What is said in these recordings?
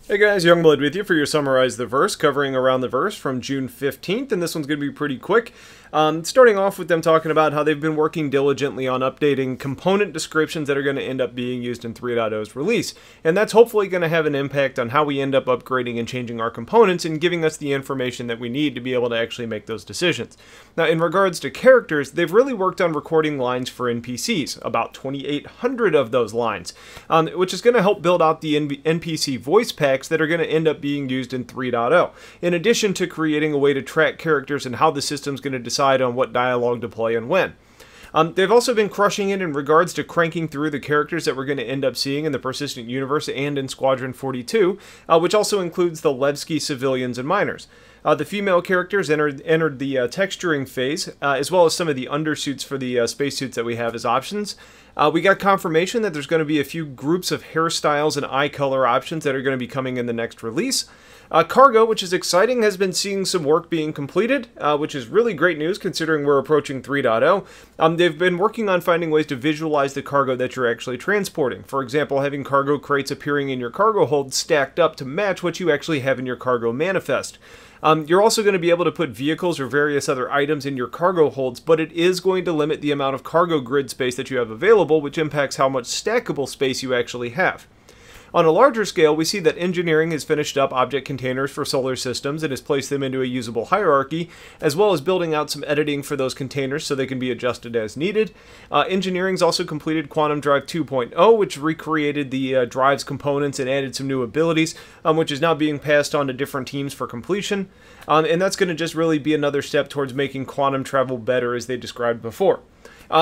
Hey guys, Youngblood with you for your Summarize the Verse, covering Around the Verse from June 15th, and this one's going to be pretty quick. Starting off with them talking about how they've been working diligently on updating component descriptions that are going to end up being used in 3.0's release, and that's hopefully going to have an impact on how we end up upgrading and changing our components and giving us the information that we need to be able to actually make those decisions. Now, in regards to characters, they've really worked on recording lines for NPCs, about 2,800 of those lines, which is going to help build out the NPC voice packs that are going to end up being used in 3.0, in addition to creating a way to track characters and how the system's going to decide on what dialogue to play and when. They've also been crushing it in regards to cranking through the characters that we're going to end up seeing in the Persistent Universe and in Squadron 42, which also includes the Levski civilians and miners. The female characters entered the texturing phase, as well as some of the undersuits for the spacesuits that we have as options. We got confirmation that there's going to be a few groups of hairstyles and eye color options that are going to be coming in the next release. Cargo, which is exciting, has been seeing some work being completed, which is really great news considering we're approaching 3.0. They've been working on finding ways to visualize the cargo that you're actually transporting. For example, having cargo crates appearing in your cargo hold stacked up to match what you actually have in your cargo manifest. You're also going to be able to put vehicles or various other items in your cargo holds, but it is going to limit the amount of cargo grid space that you have available, which impacts how much stackable space you actually have. On a larger scale, we see that engineering has finished up object containers for solar systems and has placed them into a usable hierarchy, as well as building out some editing for those containers so they can be adjusted as needed. Engineering's also completed Quantum Drive 2.0, which recreated the drive's components and added some new abilities, which is now being passed on to different teams for completion. And that's going to just really be another step towards making quantum travel better, as they described before.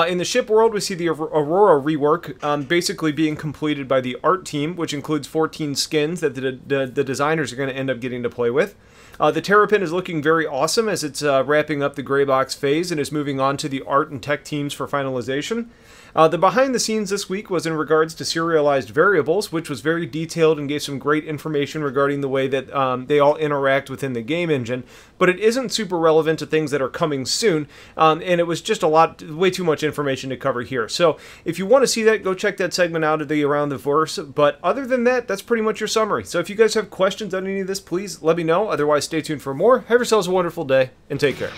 In the ship world, we see the Aurora rework basically being completed by the art team, which includes 14 skins that the designers are going to end up getting to play with. The Terrapin is looking very awesome as it's wrapping up the gray box phase and is moving on to the art and tech teams for finalization. The behind the scenes this week was in regards to serialized variables, which was very detailed and gave some great information regarding the way that they all interact within the game engine, but it isn't super relevant to things that are coming soon, and it was just way too much information to cover here. So if you want to see that, go check that segment out of the Around the Verse, but other than that, that's pretty much your summary. So if you guys have questions on any of this, please let me know. Otherwise, stay tuned for more. Have yourselves a wonderful day, and take care.